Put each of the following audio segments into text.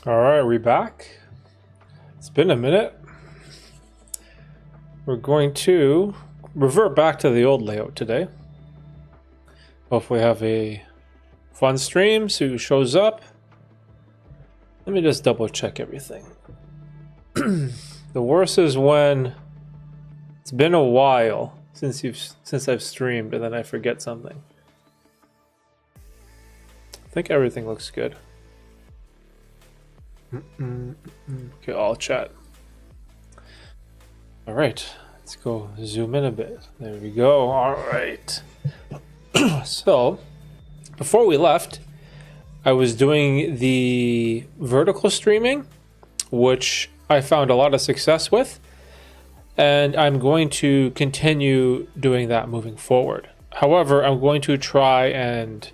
All right, we back. It's been a minute. We're going to revert back to the old layout today. Hopefully have a fun stream. See who shows up. Let me just double check everything. The worst is when it's been a while since I've streamed and then I forget something. I think everything looks good. Okay, all chat. All right, let's go zoom in a bit. There we go. All right. So, before we left, I was doing the vertical streaming, which I found a lot of success with, and I'm going to continue doing that moving forward. However, I'm going to try and,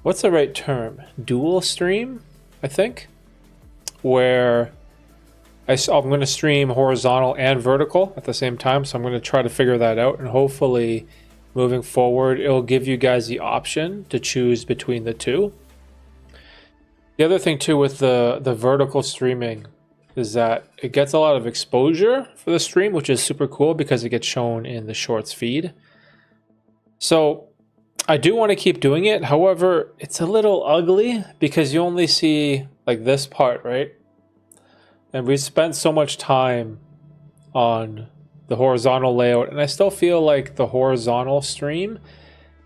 what's the right term? Dual stream, I think, where I'm going to stream horizontal and vertical at the same time. So I'm going to try to figure that out, and hopefully moving forward, it'll give you guys the option to choose between the two. The other thing too with the vertical streaming is that it gets a lot of exposure for the stream, which is super cool because it gets shown in the shorts feed. So I do want to keep doing it. However, it's a little ugly because you only see like this part, right? And we spent so much time on the horizontal layout, and I still feel like the horizontal stream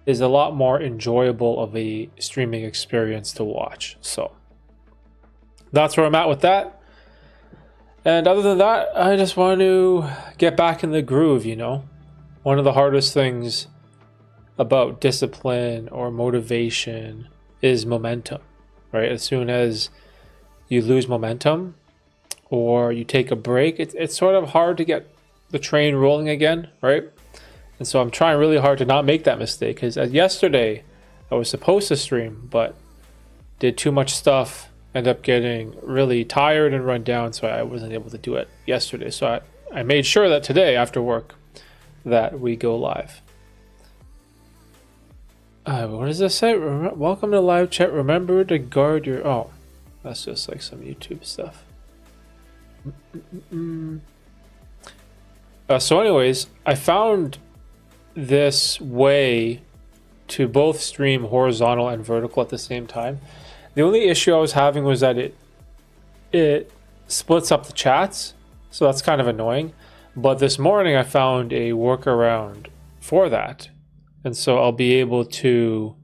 is a lot more enjoyable of a streaming experience to watch. So that's where I'm at with that. And other than that, I just want to get back in the groove, you know? One of the hardest things about discipline or motivation is momentum, right? As soon as you lose momentum or you take a break, it's sort of hard to get the train rolling again, right? And so I'm trying really hard to not make that mistake, because yesterday I was supposed to stream, but did too much stuff, ended up getting really tired and run down, so I wasn't able to do it yesterday. So I made sure that today after work that we go live. What does this say? Welcome to live chat. Remember to guard your... Oh, that's just like some YouTube stuff. So anyways, I found this way to both stream horizontal and vertical at the same time. The only issue I was having was that it splits up the chats, so that's kind of annoying. But this morning I found a workaround for that. And so I'll be able to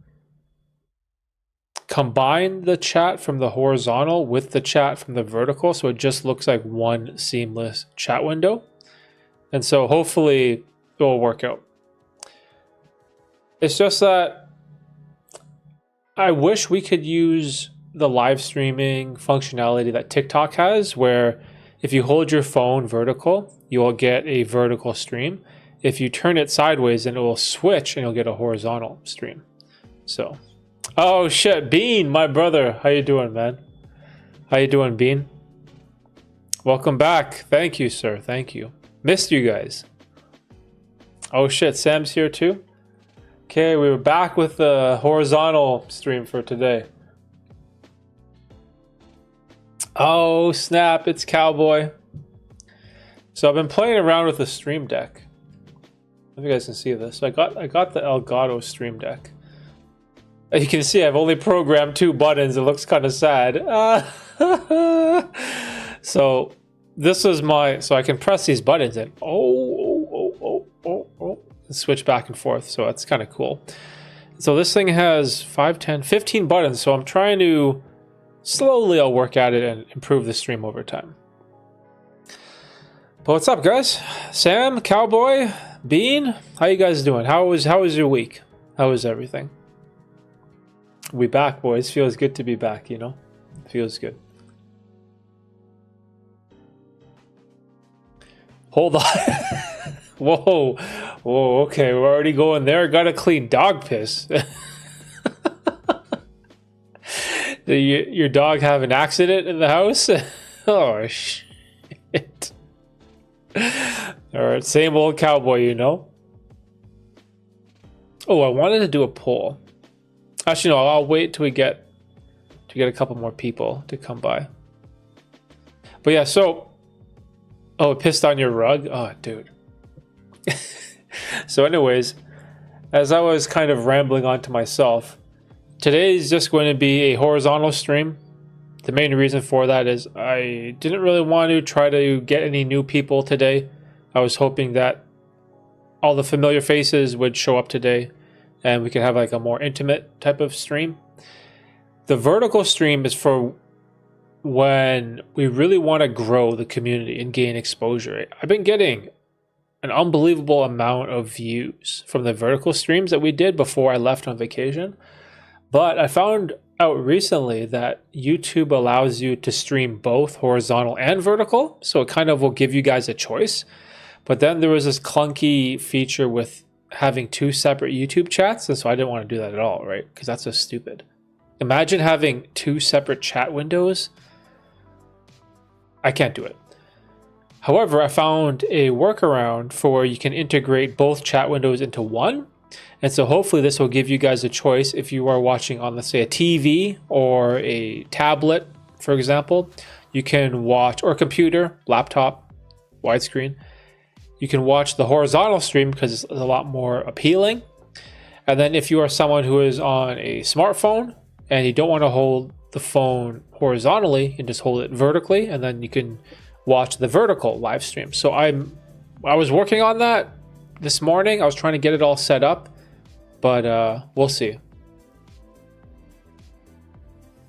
combine the chat from the horizontal with the chat from the vertical, so it just looks like one seamless chat window. And so hopefully it will work out. It's just that I wish we could use the live streaming functionality that TikTok has, where if you hold your phone vertical, you will get a vertical stream. If you turn it sideways, then it will switch and you'll get a horizontal stream. So, oh shit, Bean, my brother, how you doing, man? How you doing, Bean? Welcome back. Thank you, sir. Thank you. Missed you guys. Oh shit, Sam's here too? Okay, we were back with the horizontal stream for today. Oh snap, it's Cowboy. So I've been playing around with the Stream Deck. If you guys can see this. I got the Elgato Stream Deck. As you can see, I've only programmed 2 buttons. It looks kind of sad. So this is so I can press these buttons and switch back and forth. So that's kind of cool. So this thing has 5, 10, 15 buttons. So I'm trying to slowly, I'll work at it and improve the stream over time. But what's up, guys? Sam, Cowboy, Bean, how you guys doing? How was your week? How was everything? We back, boys. Feels good to be back, you know? Feels good. Hold on. Whoa, okay, we're already going there. Gotta clean dog piss. Did your dog have an accident in the house? Oh, shit. Alright, same old Cowboy, you know? Oh, I wanted to do a poll. Actually, no, I'll wait till we get a couple more people to come by. But yeah, so oh, it pissed on your rug? Oh, dude. So anyways, as I was kind of rambling on to myself, today is just going to be a horizontal stream. The main reason for that is I didn't really want to try to get any new people today. I was hoping that all the familiar faces would show up today and we could have like a more intimate type of stream. The vertical stream is for when we really want to grow the community and gain exposure. I've been getting an unbelievable amount of views from the vertical streams that we did before I left on vacation. But I found out recently that YouTube allows you to stream both horizontal and vertical. So it kind of will give you guys a choice. But then there was this clunky feature with having two separate YouTube chats. And so I didn't want to do that at all, right? Because that's just stupid. Imagine having two separate chat windows. I can't do it. However, I found a workaround for where you can integrate both chat windows into one. And so hopefully this will give you guys a choice if you are watching on, let's say, a TV or a tablet, for example. You can watch, or a computer, laptop, widescreen. You can watch the horizontal stream because it's a lot more appealing. And then if you are someone who is on a smartphone and you don't want to hold the phone horizontally, you can just hold it vertically, and then you can watch the vertical live stream. So I was working on that this morning. I was trying to get it all set up, but we'll see.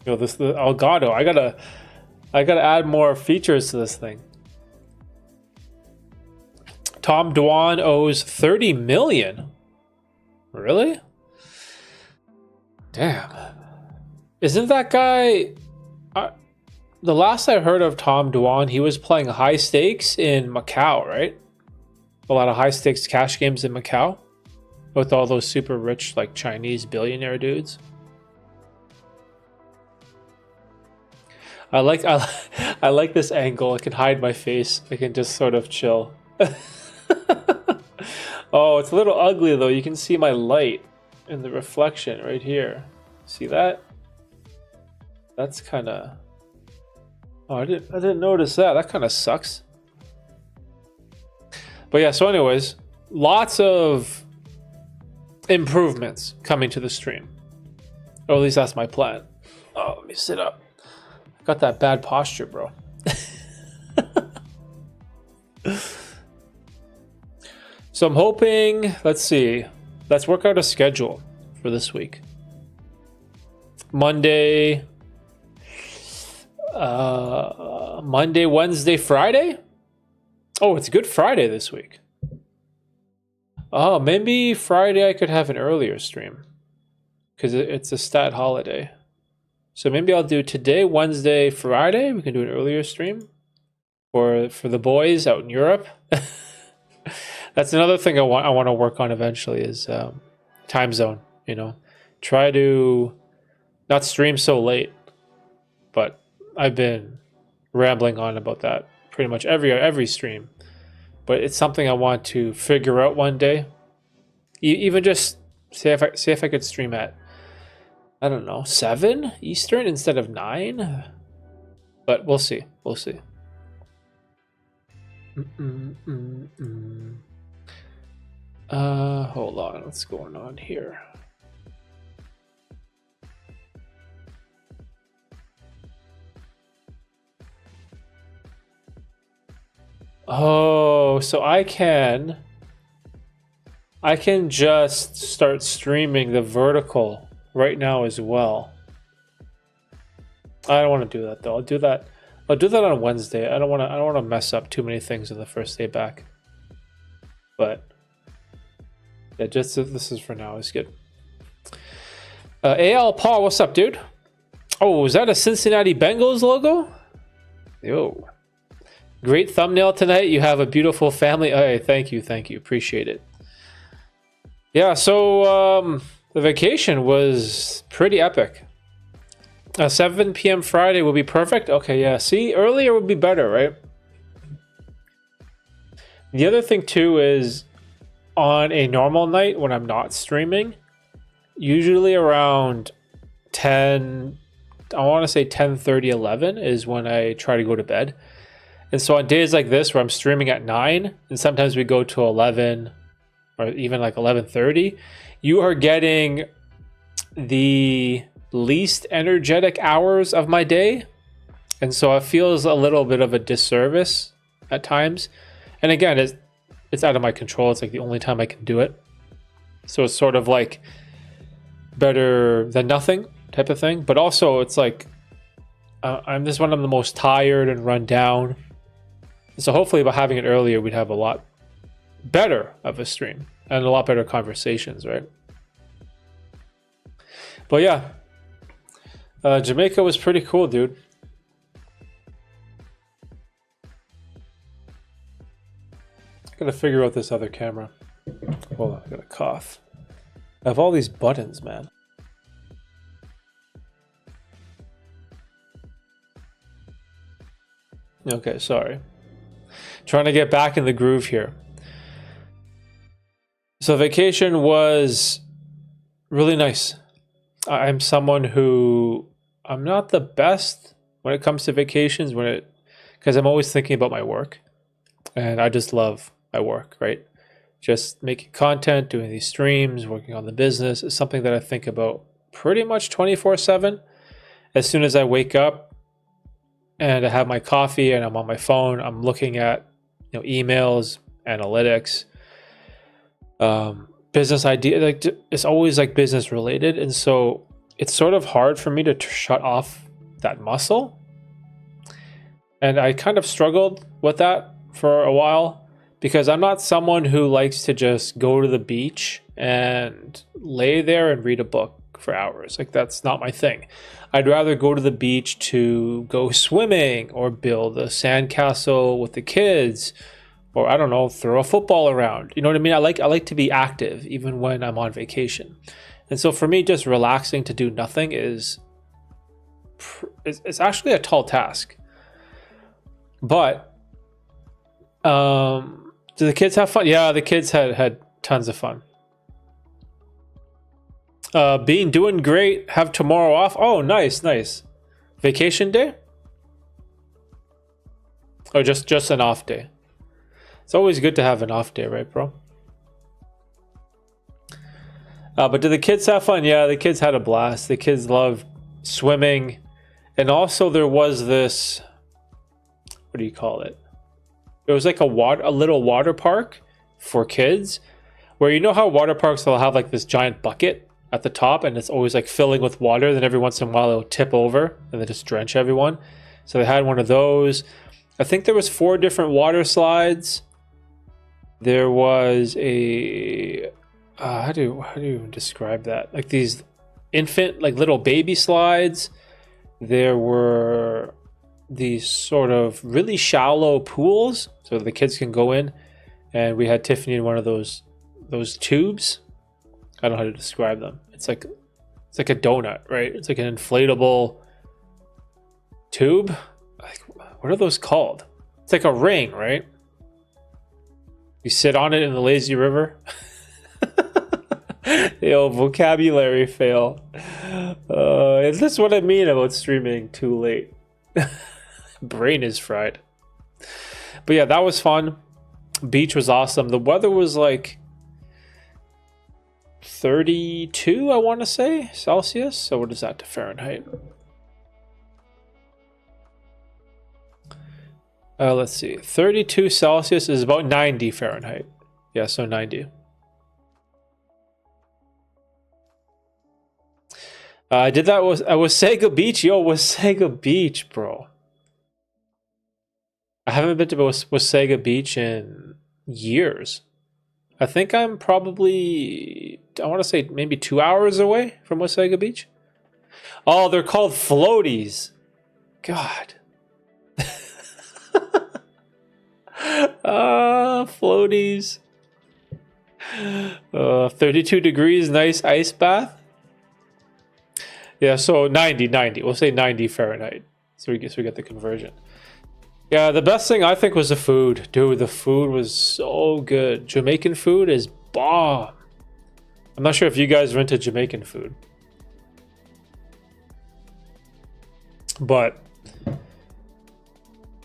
You know, the Elgato. I gotta add more features to this thing. Tom Dwan owes 30 million. Really? Damn. Isn't that guy? The last I heard of Tom Dwan, he was playing high stakes in Macau, right? A lot of high stakes cash games in Macau with all those super rich, like Chinese billionaire dudes. I like this angle. I can hide my face. I can just sort of chill. Oh, it's a little ugly though. You can see my light in the reflection right here. See that? That's kind of... Oh, I didn't notice that. That kind of sucks. But yeah, so anyways, lots of improvements coming to the stream. Or at least that's my plan. Oh, let me sit up. I got that bad posture, bro. So I'm hoping, let's see. Let's work out a schedule for this week. Monday, Wednesday, Friday? Oh, it's Good Friday this week. Oh, maybe Friday I could have an earlier stream because it's a stat holiday. So maybe I'll do today, Wednesday, Friday. We can do an earlier stream for the boys out in Europe. That's another thing I want to work on eventually is time zone. You know, try to not stream so late, but I've been rambling on about that pretty much every stream. But it's something I want to figure out one day. Even just say if I could stream at, I don't know, 7 Eastern instead of 9. But we'll see. We'll see. Hold on. What's going on here? Oh, so I can just start streaming the vertical right now as well. I don't want to do that though. I'll do that on Wednesday. I don't want to mess up too many things on the first day back. But yeah, just this is for now. It's good. AL Paul, what's up, dude? Oh, is that a Cincinnati Bengals logo? Yo. Great thumbnail tonight. You have a beautiful family. Hey, thank you. Appreciate it. Yeah, so the vacation was pretty epic. 7 p.m. Friday would be perfect. Okay, yeah. See, earlier would be better, right? The other thing too is on a normal night when I'm not streaming, usually around 10, I want to say 10:30, 11 is when I try to go to bed. And so on days like this where I'm streaming at 9 and sometimes we go to 11 or even like 11:30, you are getting the least energetic hours of my day. And so it feels a little bit of a disservice at times. And again, it's out of my control. It's like the only time I can do it. So it's sort of like better than nothing type of thing. But also it's like I'm this one of the most tired and run down. So hopefully by having it earlier, we'd have a lot better of a stream and a lot better conversations, right? But yeah, Jamaica was pretty cool, dude. I gotta figure out this other camera. Hold on, I gotta cough. I have all these buttons, man. Okay, sorry. Trying to get back in the groove here. So vacation was really nice. I'm someone who I'm not the best when it comes to vacations because I'm always thinking about my work, and I just love my work, right? Just making content, doing these streams, working on the business is something that I think about pretty much 24/7. As soon as I wake up and I have my coffee and I'm on my phone, I'm looking at emails, analytics, business idea. Like it's always like business related, and so it's sort of hard for me to shut off that muscle. And I kind of struggled with that for a while because I'm not someone who likes to just go to the beach and lay there and read a book for hours. Like that's not my thing. I'd rather go to the beach to go swimming or build a sandcastle with the kids, or I don't know, throw a football around. You know what I mean? I like to be active even when I'm on vacation. And so for me, just relaxing to do nothing it's actually a tall task. But do the kids have fun? Yeah, the kids had tons of fun. Doing great. Have tomorrow off. Oh, nice. Vacation day? Or just an off day? It's always good to have an off day, right, bro? But do the kids have fun? Yeah, the kids had a blast. The kids loved swimming. And also there was this, what do you call it? It was like a little water park for kids, where you know how water parks will have like this giant bucket at the top and it's always like filling with water, then every once in a while it'll tip over and then just drench everyone. So they had one of those. I think there was 4 different water slides. There was a how do you even describe that? Like these infant, like little baby slides. There were these sort of really shallow pools so the kids can go in, and we had Tiffany in one of those tubes. I don't know how to describe them. It's like a donut, right? It's like an inflatable tube. Like, what are those called? It's like a ring, right? You sit on it in the lazy river. Yo, vocabulary fail. Is this what I mean about streaming too late? Brain is fried. But yeah, that was fun. Beach was awesome. The weather was like 32, I want to say, Celsius. So what is that to Fahrenheit? Let's see. 32 Celsius is about 90 Fahrenheit. Yeah, so 90. I did that was Wasaga Beach. Yo, Wasaga Beach, bro. I haven't been to Wasaga Beach in years. I think I'm probably, I want to say maybe 2 hours away from Wasaga Beach. Oh, they're called floaties. God. Floaties. 32 degrees, nice ice bath. Yeah, so 90. We'll say 90 Fahrenheit. So we get the conversion. Yeah, the best thing I think was the food. Dude, the food was so good. Jamaican food is bomb. I'm not sure if you guys are into Jamaican food. But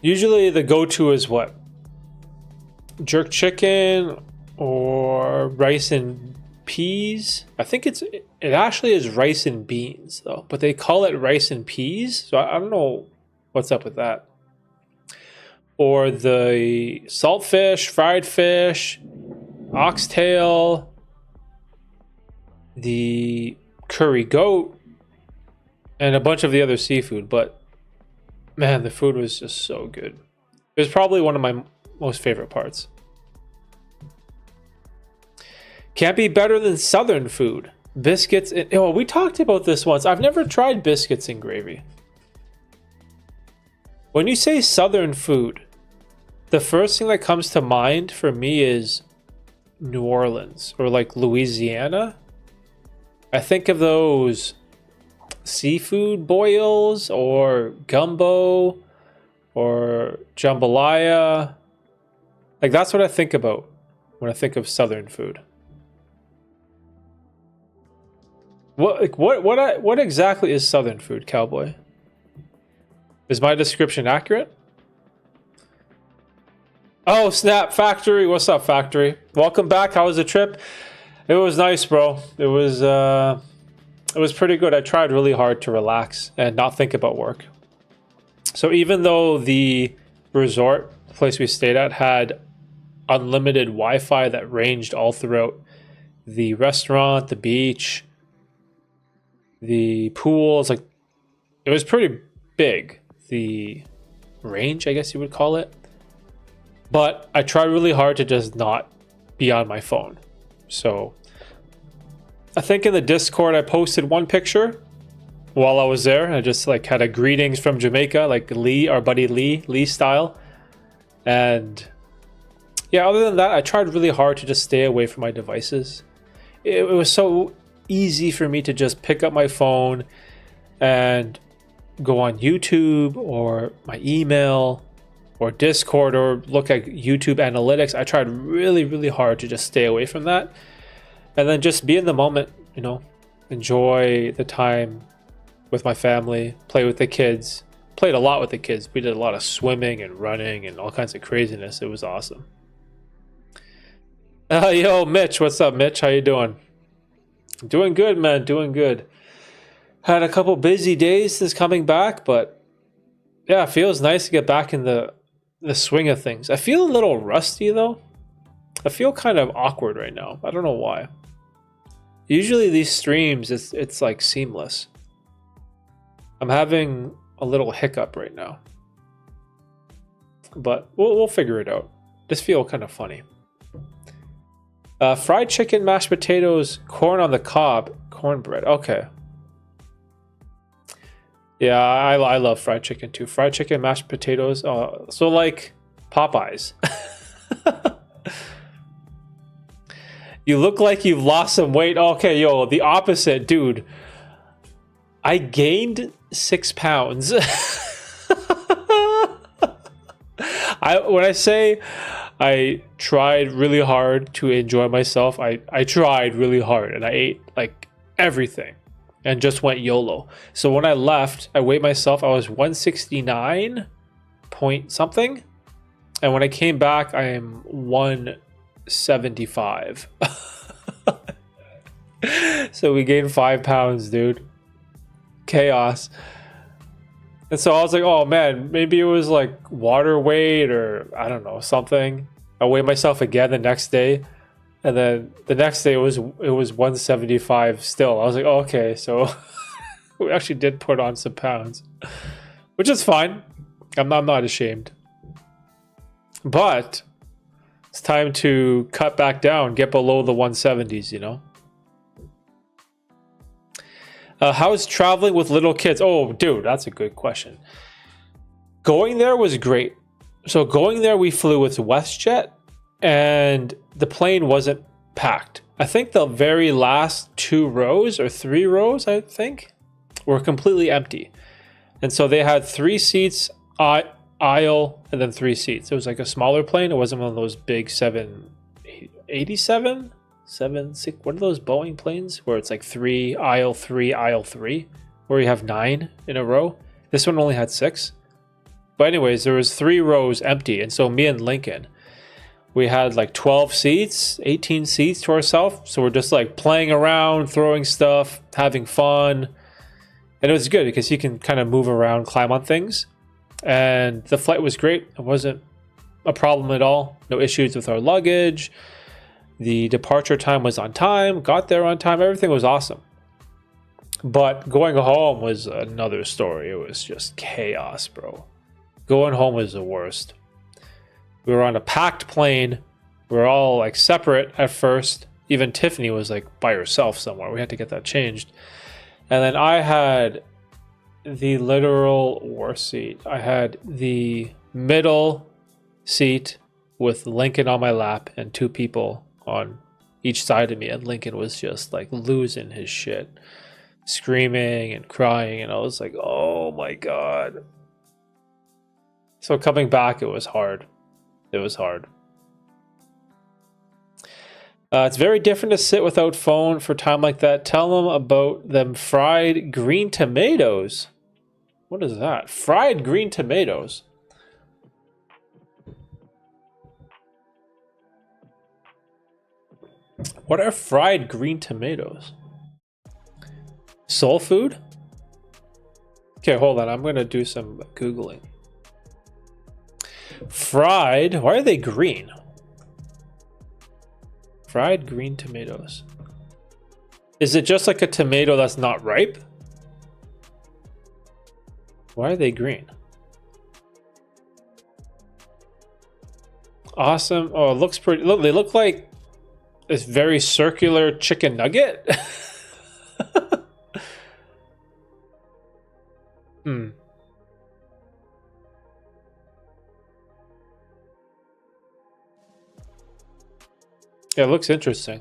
Usually the go-to is what? Jerk chicken or rice and peas. I think it actually is rice and beans though, but they call it rice and peas. So I don't know what's up with that. Or the saltfish, fried fish, oxtail, the curry goat, and a bunch of the other seafood. But man, the food was just so good. It was probably one of my most favorite parts. Can't be better than Southern food. Biscuits. We talked about this once. I've never tried biscuits and gravy. When you say Southern food, the first thing that comes to mind for me is New Orleans or like Louisiana. I think of those seafood boils or gumbo or jambalaya. Like that's what I think about when I think of Southern food. What exactly is Southern food, Cowboy? Is my description accurate? Oh, snap, Factory. What's up, Factory? Welcome back. How was the trip? It was nice, bro. It was pretty good. I tried really hard to relax and not think about work. So even though the resort place we stayed at had unlimited Wi-Fi that ranged all throughout the restaurant, the beach, the pools, like it was pretty big, the range, I guess you would call it. But I tried really hard to just not be on my phone. So I think in the Discord I posted one picture while I was there. I just like had a greetings from Jamaica, like Lee, our buddy Lee style. And yeah, other than that, I tried really hard to just stay away from my devices. It was so easy for me to just pick up my phone and go on YouTube or my email or Discord or look at YouTube analytics. I tried really, really hard to just stay away from that and then just be in the moment, you know, enjoy the time with my family, play with the kids. Played a lot with the kids. We did a lot of swimming and running and all kinds of craziness. It was awesome. Yo, Mitch, what's up, Mitch? How you doing? Doing good, man. Doing good. Had a couple busy days since coming back, but yeah, it feels nice to get back in the swing of things. I feel a little rusty though. I feel kind of awkward right now. I don't know why. Usually these streams, it's like seamless. I'm having a little hiccup right now, but we'll figure it out. Just feel kind of funny. Fried chicken, mashed potatoes, corn on the cob, cornbread. Okay. Yeah, I love fried chicken too. Fried chicken, mashed potatoes. So like Popeyes. You look like you've lost some weight. Okay, yo, the opposite, dude. I gained 6 pounds. When I say I tried really hard to enjoy myself, I tried really hard and I ate like everything and just went YOLO. So when I left, I weighed myself, I was 169 point something. And when I came back, I am 175. So we gained 5 pounds, dude. Chaos. And so I was like, oh man, maybe it was like water weight or I don't know, something. I weighed myself again the next day. And then the next day it was 175 still. I was like, oh, okay, so we actually did put on some pounds, which is fine. I'm not ashamed. But it's time to cut back down, get below the 170s, you know? How's traveling with little kids? Oh, dude, that's a good question. Going there was great. So going there, we flew with WestJet, and the plane wasn't packed. I think the very last 2 rows or 3 rows, I think, were completely empty. And so they had 3 seats, aisle, and then 3 seats. It was like a smaller plane. It wasn't one of those big 787, 6. What are those Boeing planes where it's like 3 aisle 3, where you have 9 in a row? This one only had 6. But anyways, there was 3 rows empty. And so me and Lincoln, we had like 12 seats, 18 seats to ourselves. So we're just like playing around, throwing stuff, having fun. And it was good because you can kind of move around, climb on things. And the flight was great. It wasn't a problem at all. No issues with our luggage. The departure time was on time, got there on time. Everything was awesome. But going home was another story. It was just chaos, bro. Going home was the worst. We were on a packed plane. We were all like separate at first. Even Tiffany was like by herself somewhere. We had to get that changed. And then I had the literal worst seat. I had the middle seat with Lincoln on my lap and 2 people on each side of me. And Lincoln was just like losing his shit, screaming and crying. And I was like, oh my God. So coming back, it was hard. It was hard. It's very different to sit without phone for time like that. Tell them about them fried green tomatoes. What is that? Fried green tomatoes. What are fried green tomatoes? Soul food? Okay, hold on. I'm going to do some Googling. Fried. Why are they green? Fried green tomatoes. Is it just like a tomato that's not ripe? Why are they green? Awesome. Oh, it looks pretty. Look, they look like this very circular chicken nugget. Yeah, it looks interesting.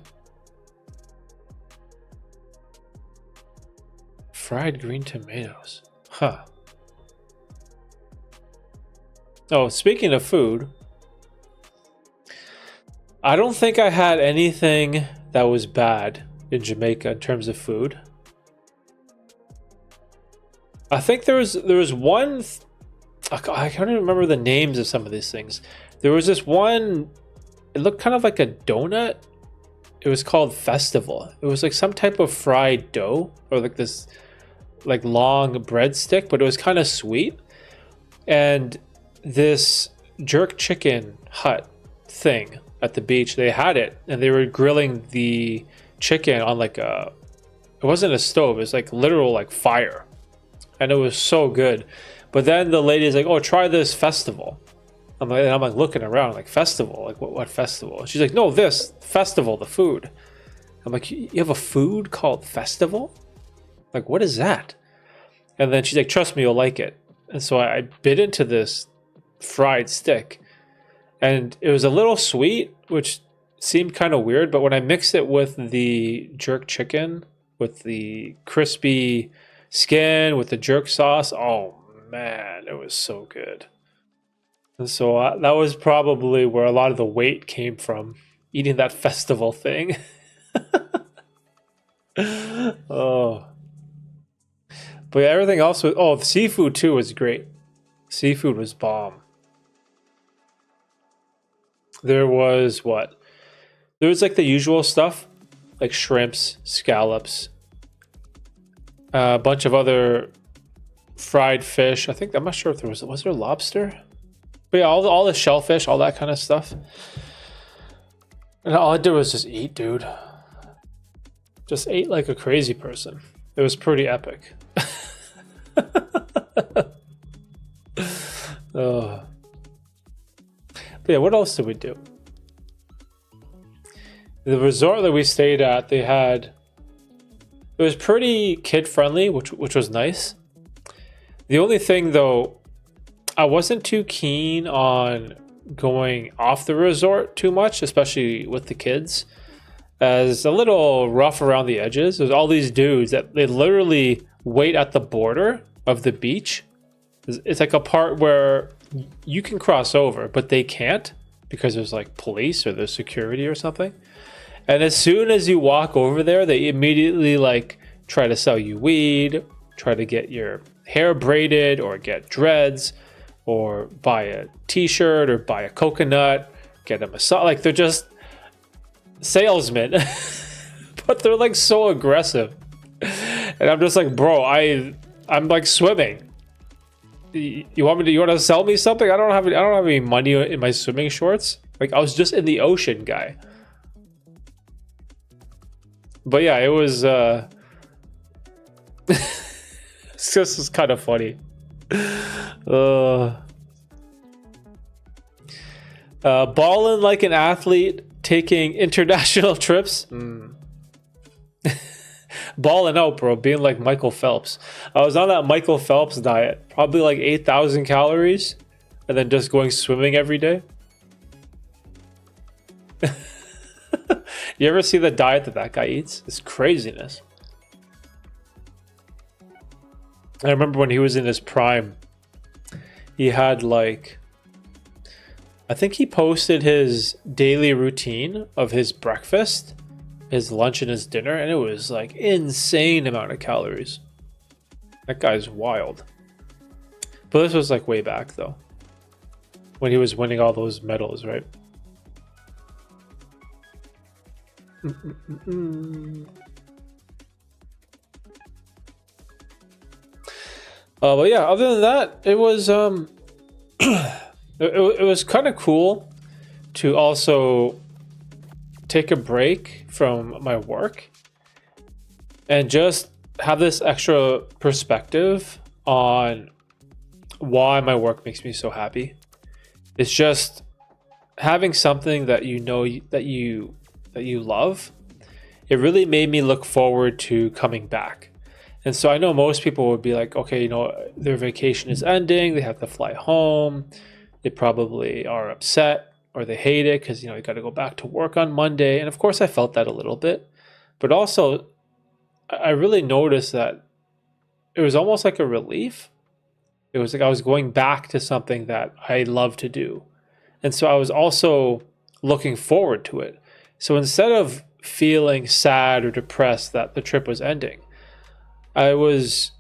Fried green tomatoes. Huh. Oh, speaking of food, I don't think I had anything that was bad in Jamaica in terms of food. I think there was one. I can't even remember the names of some of these things. There was this one. It looked kind of like a donut. It was called Festival. It was like some type of fried dough or like this like long breadstick, but it was kind of sweet. And this jerk chicken hut thing at the beach, they had it and they were grilling the chicken on like it wasn't a stove, it was like literal like fire. And it was so good. But then the lady's like, oh, try this Festival. I'm like looking around, like festival, like what festival? And she's like, no, this Festival, the food. I'm like, you have a food called Festival? Like, what is that? And then she's like, trust me, you'll like it. And so I bit into this fried stick, and it was a little sweet, which seemed kind of weird. But when I mixed it with the jerk chicken, with the crispy skin, with the jerk sauce, oh man, it was so good. And so that was probably where a lot of the weight came from, eating that Festival thing. Oh. But yeah, everything else was... Oh, the seafood too was great. Seafood was bomb. There was what? There was like the usual stuff, like shrimps, scallops, a bunch of other fried fish. I think, I'm not sure if there was there lobster? But yeah, all the shellfish, all that kind of stuff. And all I did was just eat, dude. Just ate like a crazy person. It was pretty epic. Oh. But yeah, what else did we do? The resort that we stayed at, it was pretty kid friendly, which was nice. The only thing though, I wasn't too keen on going off the resort too much, especially with the kids, as a little rough around the edges. There's all these dudes that they literally wait at the border of the beach. It's like a part where you can cross over, but they can't because there's like police or there's security or something. And as soon as you walk over there, they immediately like try to sell you weed, try to get your hair braided or get dreads. or buy a t-shirt or buy a coconut, get a massage. Like, they're just salesmen, but they're like so aggressive. And I'm just like, bro, I'm like swimming. You want to sell me something? I don't have any money in my swimming shorts. Like, I was just in the ocean, guy. But yeah, it was this is kind of funny. Balling like an athlete, taking international trips. Balling out, bro. Being like Michael Phelps. I was on that Michael Phelps diet, probably like 8,000 calories, and then just going swimming every day. You ever see the diet that guy eats? It's craziness. I remember when he was in his prime, he had like, I think he posted his daily routine of his breakfast, his lunch, and his dinner, and it was like insane amount of calories. That guy's wild. But this was like way back though, when he was winning all those medals, right? But yeah, other than that, it was it was kind of cool to also take a break from my work and just have this extra perspective on why my work makes me so happy. It's just having something that you know that you love. It really made me look forward to coming back. And so I know most people would be like, okay, you know, their vacation is ending, they have to fly home, they probably are upset or they hate it because, you know, you got to go back to work on Monday. And of course I felt that a little bit, but also I really noticed that it was almost like a relief. It was like I was going back to something that I love to do. And so I was also looking forward to it. So instead of feeling sad or depressed that the trip was ending, I was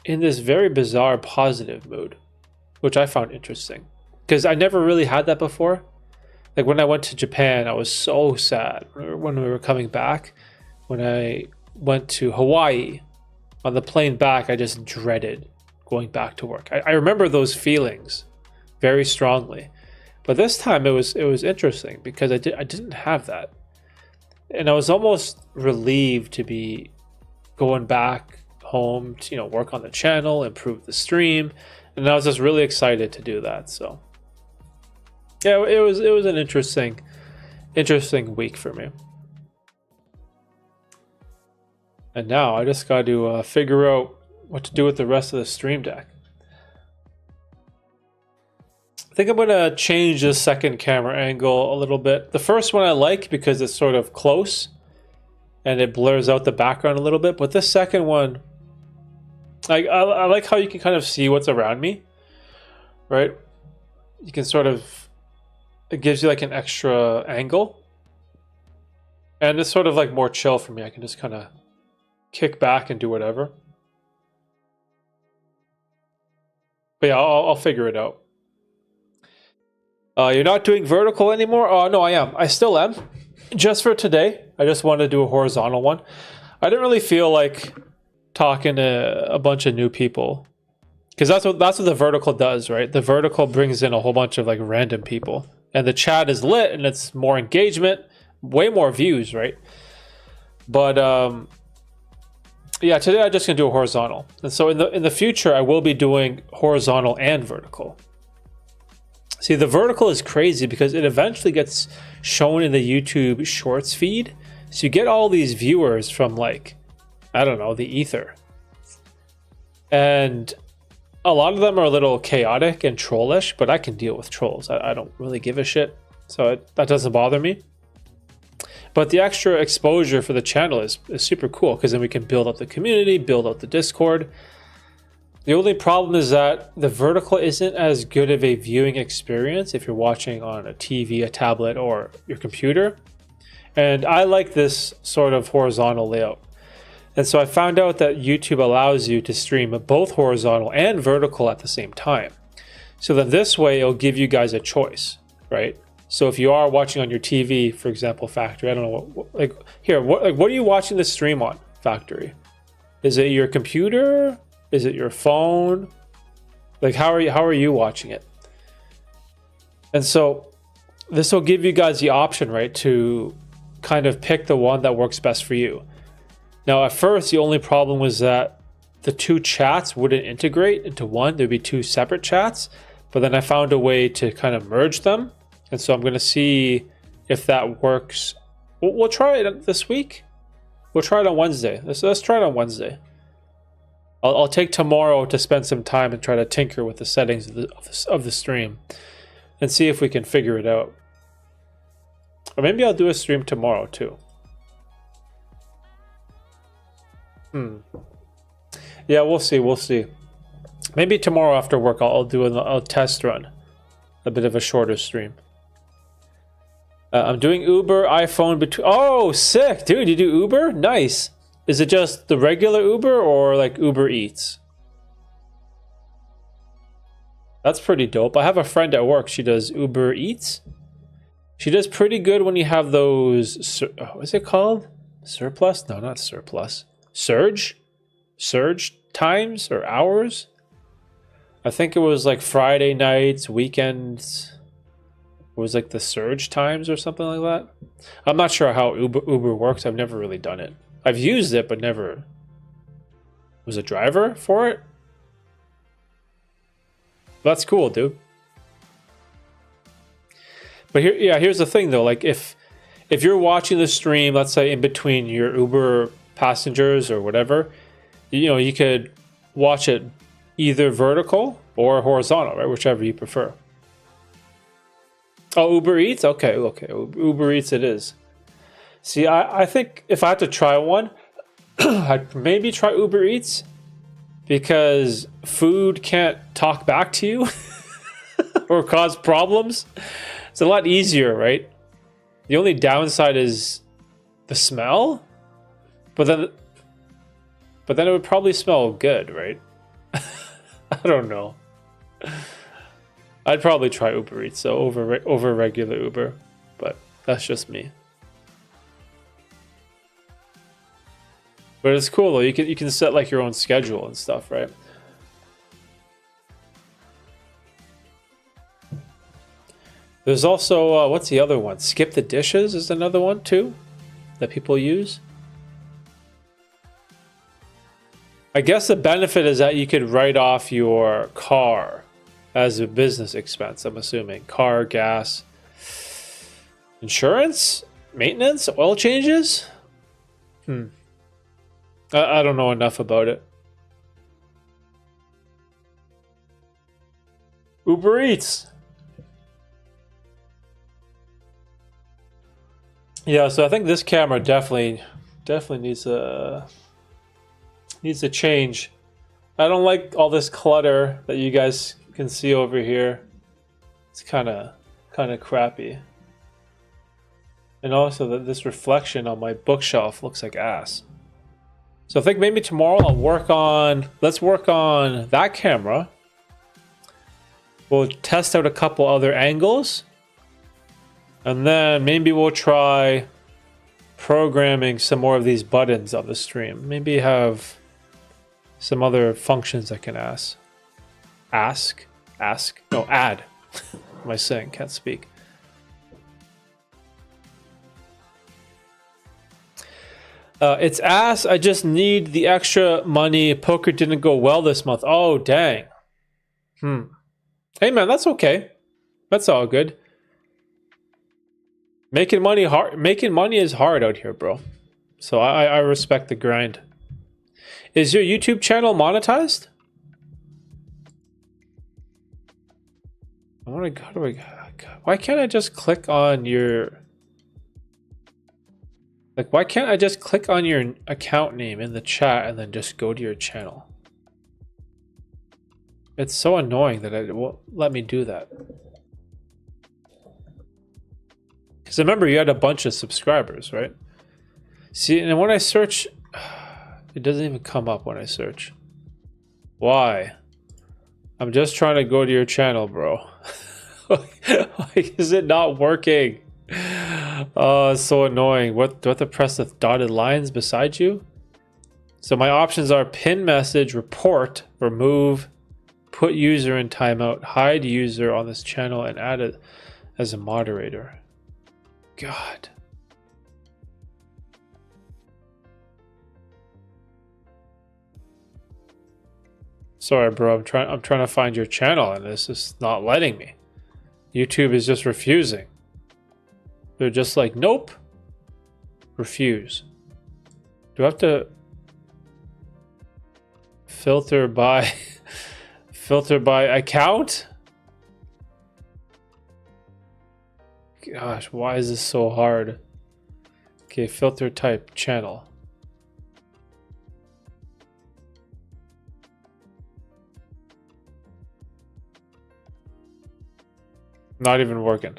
in this very bizarre positive mood, which I found interesting because I never really had that before. Like when I went to Japan, I was so sad when we were coming back. When I went to Hawaii, on the plane back, I just dreaded going back to work. I remember those feelings very strongly, but this time it was interesting because I didn't have that. And I was almost relieved to be going back home to, you know, work on the channel, improve the stream, and I was just really excited to do that. So yeah, it was an interesting week for me. And now I just got to figure out what to do with the rest of the stream deck. I think I'm going to change the second camera angle a little bit. The first one I like because it's sort of close and it blurs out the background a little bit. But this second one, I like how you can kind of see what's around me, right? You can sort of, it gives you like an extra angle. And it's sort of like more chill for me. I can just kind of kick back and do whatever. But yeah, I'll figure it out. You're not doing vertical anymore? Oh, no, I am. I still am. Just for today, I just wanted to do a horizontal one. I didn't really feel like talking to a bunch of new people because that's what the vertical does, right? The vertical brings in a whole bunch of like random people, and the chat is lit, and it's more engagement, way more views, right? But yeah, today I'm just gonna do a horizontal, and so in the future I will be doing horizontal and vertical. See, the vertical is crazy because it eventually gets shown in the YouTube Shorts feed. So you get all these viewers from like, I don't know, the ether. And a lot of them are a little chaotic and trollish, but I can deal with trolls. I don't really give a shit. So that doesn't bother me. But the extra exposure for the channel is super cool because then we can build up the community, build up the Discord. The only problem is that the vertical isn't as good of a viewing experience if you're watching on a TV, a tablet, or your computer. And I like this sort of horizontal layout. And so I found out that YouTube allows you to stream both horizontal and vertical at the same time. So then this way it'll give you guys a choice, right? So if you are watching on your TV, for example, Factory, I don't know what like here, what are you watching the stream on, Factory? Is it your computer? Is it your phone? Like how are you watching it? And so this will give you guys the option, right, to kind of pick the one that works best for you. Now, at first, the only problem was that the two chats wouldn't integrate into one. There'd be two separate chats, but then I found a way to kind of merge them. And so I'm going to see if that works. We'll try it this week. We'll try it on Wednesday. Let's try it on Wednesday. I'll take tomorrow to spend some time and try to tinker with the settings of the stream and see if we can figure it out. Or maybe I'll do a stream tomorrow too. Yeah, we'll see. Maybe tomorrow after work I'll do a test run. A bit of a shorter stream. I'm doing Uber, iPhone between... Oh, sick! Dude, you do Uber? Nice. Is it just the regular Uber or like Uber Eats? That's pretty dope. I have a friend at work. She does Uber Eats. She does pretty good when you have those... What's it called? Surplus? No, not surplus. Surge times or hours. I think it was like Friday nights, weekends. It was like the surge times or something like that. I'm not sure how Uber works. I've never really done it. I've used it, but never was a driver for it. That's cool, dude. But here's the thing though. Like if you're watching the stream, let's say in between your Uber passengers or whatever, you could watch it either vertical or horizontal, right? Whichever you prefer. Oh, Uber Eats? Okay. Uber Eats it is. See, I think if I had to try one, I'd maybe try Uber Eats because food can't talk back to you or cause problems. It's a lot easier, right? The only downside is the smell, but then it would probably smell good, right? I don't know. I'd probably try Uber Eats so over regular Uber, but that's just me. But it's cool though. You can set like your own schedule and stuff, right? There's also what's the other one? Skip the dishes is another one too that people use. I guess the benefit is that you could write off your car as a business expense, I'm assuming. Car, gas, insurance, maintenance, oil changes? I don't know enough about it. Uber Eats. Yeah, so I think this camera definitely needs a change. I don't like all this clutter that you guys can see over here. It's kind of crappy. And also that this reflection on my bookshelf looks like ass. So I think maybe tomorrow let's work on that camera. We'll test out a couple other angles. And then maybe we'll try programming some more of these buttons on the stream. Maybe have some other functions I can add. What am I saying? Can't speak. It's ass. I just need the extra money. Poker didn't go well this month. Oh, dang. Hey, man, that's okay. That's all good. Making money is hard out here, bro. So I respect the grind. Is your YouTube channel monetized? Why can't I just click on your... Like, why can't I just click on your account name in the chat and then just go to your channel? It's so annoying that it won't let me do that. Because remember, you had a bunch of subscribers, right? See, and when I search, it doesn't even come up when I search. Why? I'm just trying to go to your channel, bro. Why is it not working? Oh, it's so annoying. What do I have to press the dotted lines beside you? So my options are pin message, report, remove, put user in timeout, hide user on this channel, and add it as a moderator. God. Sorry, bro. I'm trying to find your channel, and this is not letting me. YouTube is just refusing. They're just like, nope. Refuse. Do I have to filter by account? Gosh, why is this so hard? Okay, filter type channel. Not even working.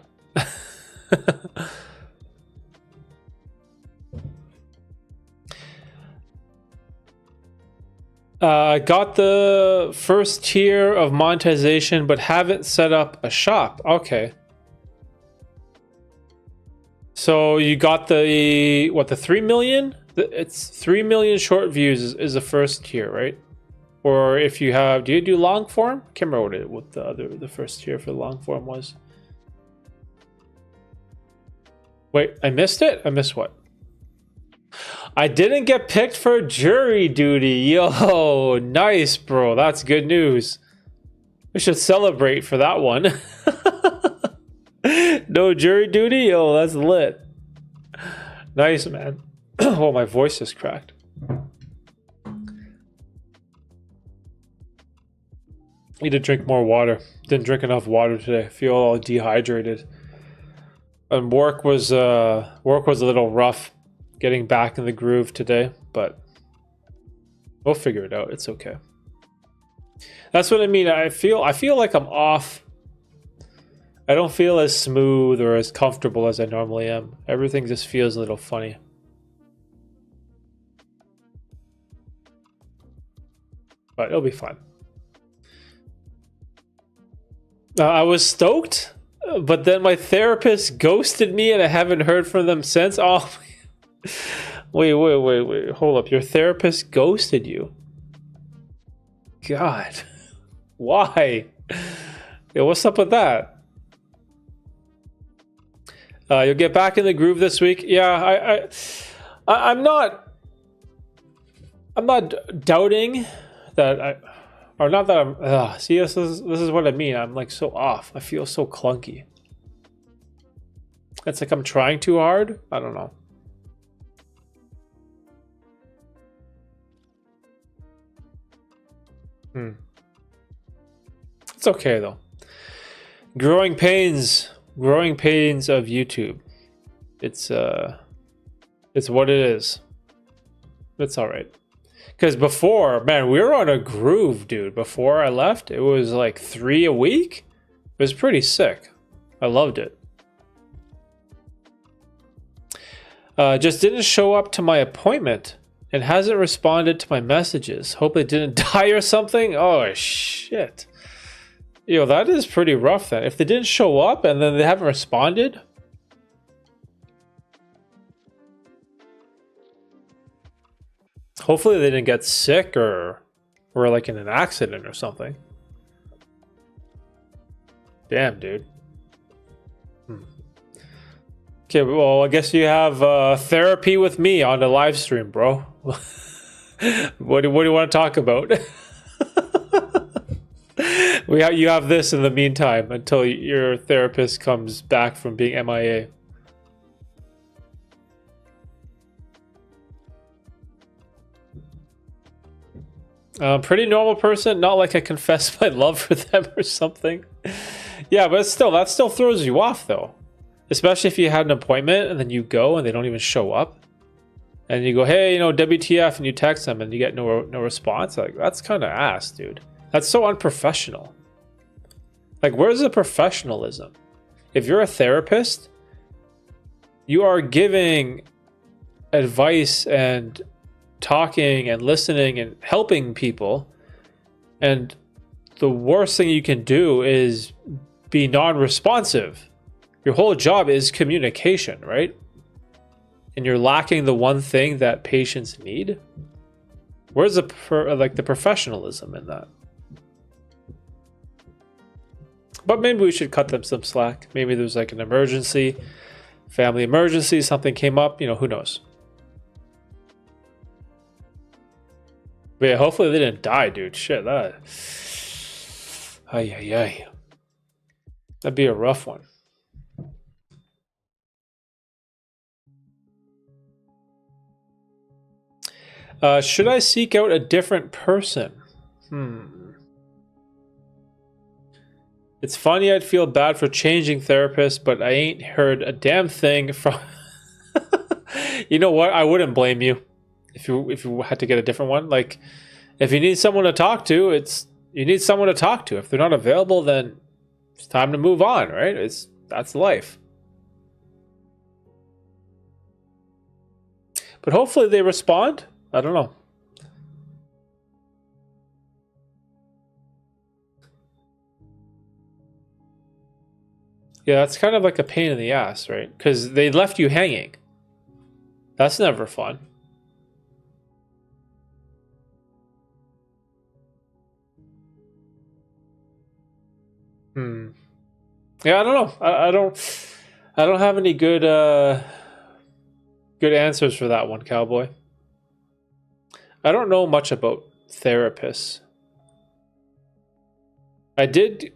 I got the first tier of monetization, but haven't set up a shop. Okay. So you got the, what, the 3 million? It's 3 million short views is the first tier, right? Or if you have, do you do long form? Can't remember what the first tier for long form was. Wait, I missed it? I missed what? I didn't get picked for jury duty. Yo, nice, bro. That's good news. We should celebrate for that one. No jury duty? Yo, that's lit. Nice, man. Oh, my voice is cracked. Need to drink more water. Didn't drink enough water today. I feel all dehydrated. And work was a little rough getting back in the groove today, but we'll figure it out. It's okay. That's what I mean. I feel like I'm off. I don't feel as smooth or as comfortable as I normally am. Everything just feels a little funny. But it'll be fun. I was stoked, but then my therapist ghosted me and I haven't heard from them since. Oh, wait. Hold up. Your therapist ghosted you? God. Why? Yeah, what's up with that? You'll get back in the groove this week. Yeah, I'm not doubting that or not that I'm, see, this is what I mean. I'm like so off. I feel so clunky. It's like I'm trying too hard. I don't know. It's okay though. Growing pains of YouTube. It's what it is. It's all right. Because before, man, we were on a groove, dude. Before I left, it was like 3 a week. It was pretty sick. I loved it. Just didn't show up to my appointment and hasn't responded to my messages. Hope it didn't die or something. Oh, shit. Yo, that is pretty rough then. If they didn't show up and then they haven't responded. Hopefully they didn't get sick or like in an accident or something. Damn, dude. Okay, well, I guess you have therapy with me on the live stream, bro. What do you want to talk about? You have this in the meantime until your therapist comes back from being MIA. Pretty normal person, not like I confess my love for them or something. Yeah, but still, that still throws you off though. Especially if you had an appointment and then you go and they don't even show up. And you go, hey, WTF, and you text them and you get no response. Like, that's kind of ass, dude. That's so unprofessional. Like, where's the professionalism? If you're a therapist, you are giving advice and talking and listening and helping people. And the worst thing you can do is be non-responsive. Your whole job is communication, right? And you're lacking the one thing that patients need. Where's the the professionalism in that? But maybe we should cut them some slack. Maybe there's like an emergency, family emergency, something came up, who knows? But yeah, hopefully they didn't die, dude. Shit, that. Ay. That'd be a rough one. Should I seek out a different person? It's funny I'd feel bad for changing therapists, but I ain't heard a damn thing from... You know what? I wouldn't blame you if you had to get a different one. Like, if you need someone to talk to, you need someone to talk to. If they're not available, then it's time to move on, right? That's life. But hopefully they respond. I don't know. Yeah, that's kind of like a pain in the ass, right? Because they left you hanging. That's never fun. Yeah, I don't know. I don't have any good answers for that one, Cowboy. I don't know much about therapists. I did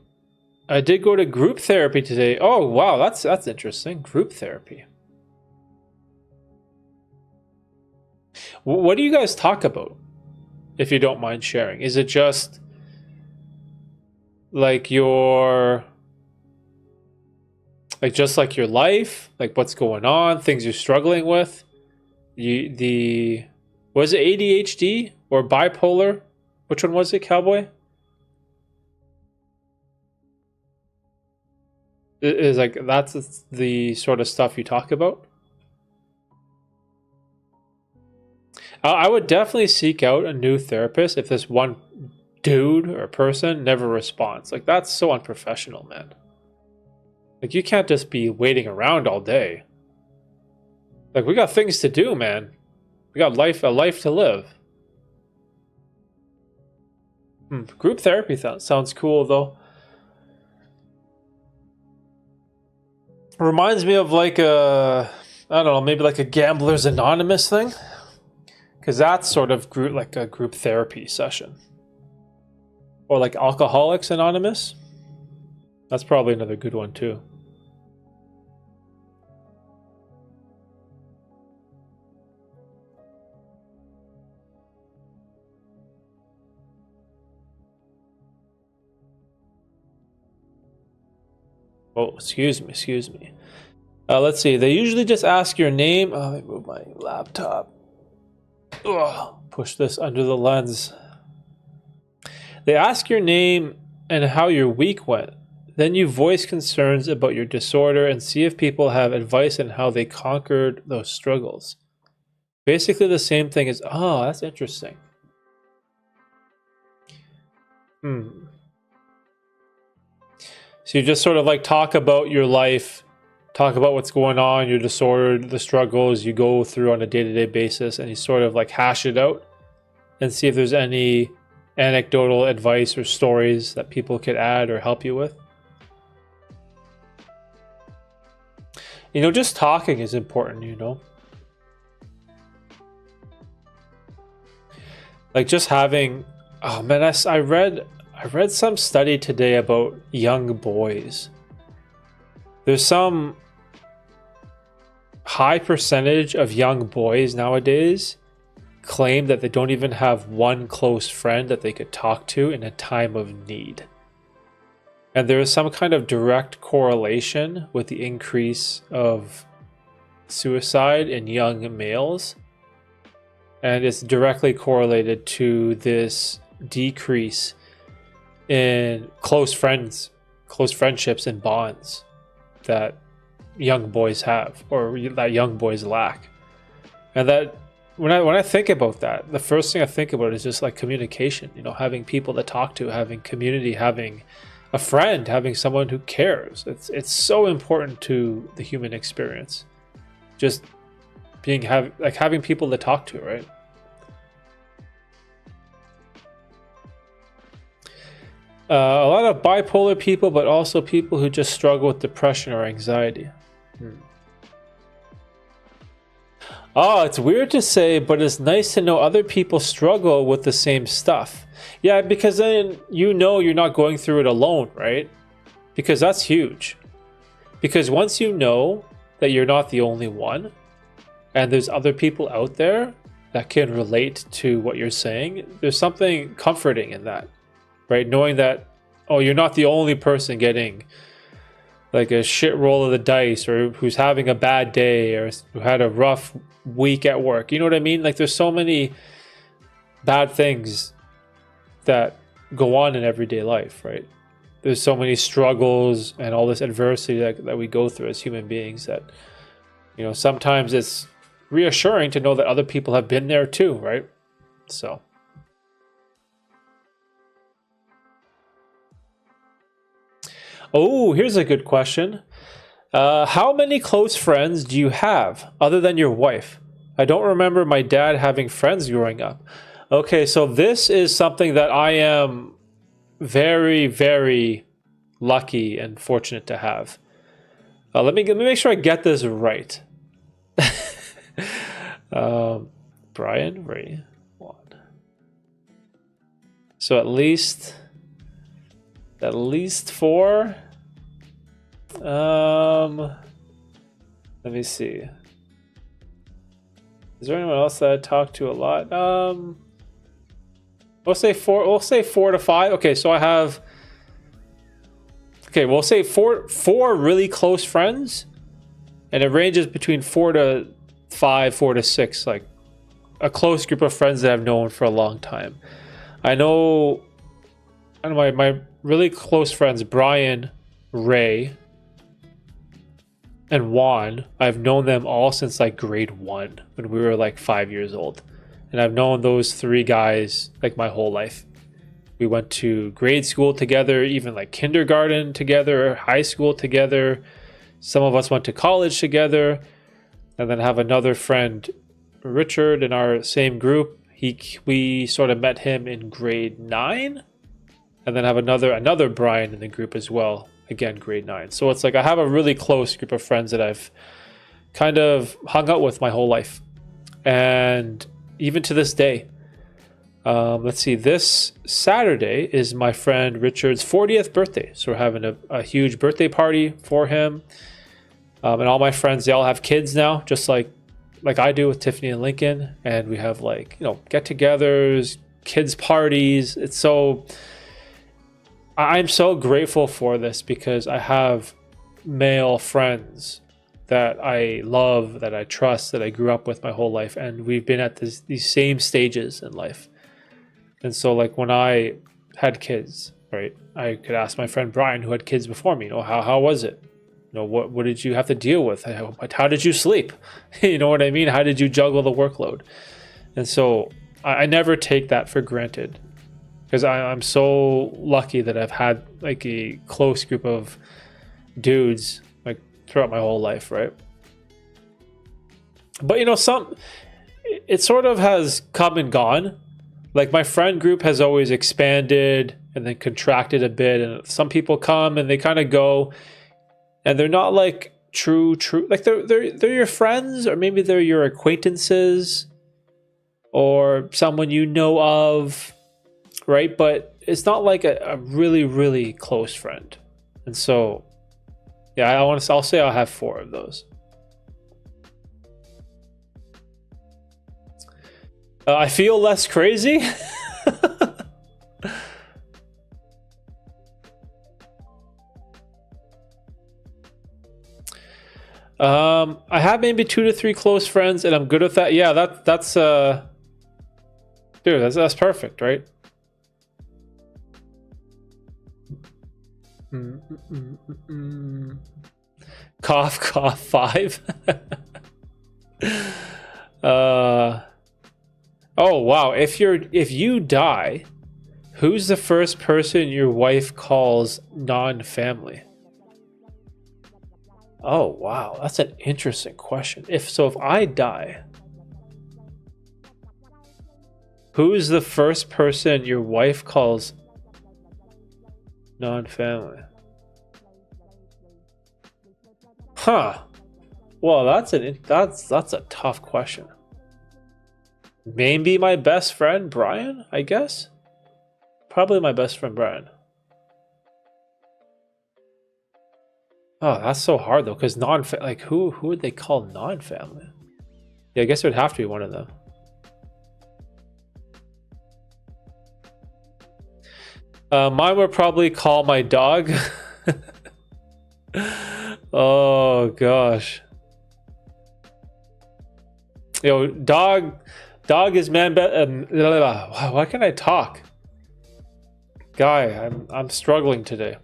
go to group therapy today. Oh wow, that's interesting. Group therapy. What do you guys talk about? If you don't mind sharing, is it just like your life, like what's going on, things you're struggling with? Was it ADHD or bipolar? Which one was it, Cowboy? Is like that's the sort of stuff you talk about? I would definitely seek out a new therapist if this one dude or person never responds. Like, that's so unprofessional, man. Like, you can't just be waiting around all day. Like, we got things to do, man. We got a life to live. Group therapy sounds cool, though. Reminds me of like I don't know, maybe like a Gamblers Anonymous thing. Because that's sort of like a group therapy session. Or like Alcoholics Anonymous. That's probably another good one too. Oh, excuse me. Let's see. They usually just ask your name. Oh, let me move my laptop. Ugh, push this under the lens. They ask your name and how your week went. Then you voice concerns about your disorder and see if people have advice on how they conquered those struggles. Basically the same thing as, oh, that's interesting. So you just sort of like talk about your life, talk about what's going on, your disorder, the struggles you go through on a day-to-day basis, and you sort of like hash it out and see if there's any anecdotal advice or stories that people could add or help you with. Just talking is important, Like just having, oh man, I read some study today about young boys. There's some high percentage of young boys nowadays claim that they don't even have one close friend that they could talk to in a time of need. And there is some kind of direct correlation with the increase of suicide in young males. And it's directly correlated to this decrease in close friendships and bonds that young boys have, or that young boys lack. And that when I think about that, the first thing I think about is just like communication. Having people to talk to, having community, having a friend, having someone who cares. It's so important to the human experience. Just having people to talk to, right? A lot of bipolar people, but also people who just struggle with depression or anxiety. Oh, it's weird to say, but it's nice to know other people struggle with the same stuff. Yeah, because then you're not going through it alone, right? Because that's huge. Because once you know that you're not the only one, and there's other people out there that can relate to what you're saying, there's something comforting in that, right? Knowing that, oh, you're not the only person getting like a shit roll of the dice, or who's having a bad day, or who had a rough week at work. You know what I mean? Like, there's so many bad things that go on in everyday life, right? There's so many struggles and all this adversity that we go through as human beings that, sometimes it's reassuring to know that other people have been there too, right? So. Oh, here's a good question. How many close friends do you have other than your wife? I don't remember my dad having friends growing up. Okay, so this is something that I am very, very lucky and fortunate to have. Let me make sure I get this right. Brian, Ray, Juan. So at least 4. Let me see. Is there anyone else that I talk to a lot? We'll say 4. We'll say 4 to 5. Okay, so I have. Okay, we'll say four really close friends, and it ranges between 4 to 5, 4 to 6, like a close group of friends that I've known for a long time. I know my really close friends, Brian, Ray, and Juan. I've known them all since like grade 1, when we were like 5 years old. And I've known those 3 guys like my whole life. We went to grade school together, even like kindergarten together, high school together. Some of us went to college together. And then have another friend, Richard, in our same group. We sort of met him in grade 9. And then have another Brian in the group as well. Again, grade 9. So it's like I have a really close group of friends that I've kind of hung out with my whole life. And even to this day. Let's see, this Saturday is my friend Richard's 40th birthday. So we're having a huge birthday party for him. And all my friends, they all have kids now, just like I do with Tiffany and Lincoln. And we have like, get-togethers, kids parties. I'm so grateful for this because I have male friends that I love, that I trust, that I grew up with my whole life. And we've been at these same stages in life. And so like when I had kids, right, I could ask my friend Brian, who had kids before me, how was it? What did you have to deal with? How did you sleep? You know what I mean? How did you juggle the workload? And so I never take that for granted because I'm so lucky that I've had like a close group of dudes like throughout my whole life, right? But it sort of has come and gone. Like my friend group has always expanded and then contracted a bit, and some people come and they kind of go, and they're not like true like they're your friends, or maybe they're your acquaintances or someone you know of, right? But it's not like a really, really close friend. And so yeah, I'll say I'll have 4 of those. I feel less crazy. I have maybe 2 to 3 close friends, and I'm good with that. Yeah, that's dude, that's perfect, right? Cough, cough, 5. Oh wow, if you die, who's the first person your wife calls non-family? Oh wow, that's an interesting question. If I die, who's the first person your wife calls non-family? Huh. Well, that's a tough question. Maybe my best friend Brian, I guess. Probably my best friend Brian. Oh, that's so hard though, because like who would they call non-family? Yeah, I guess it would have to be one of them. Mine would probably call my dog. Oh gosh. Yo, dog is man. Why can't I talk? Guy, I'm struggling today.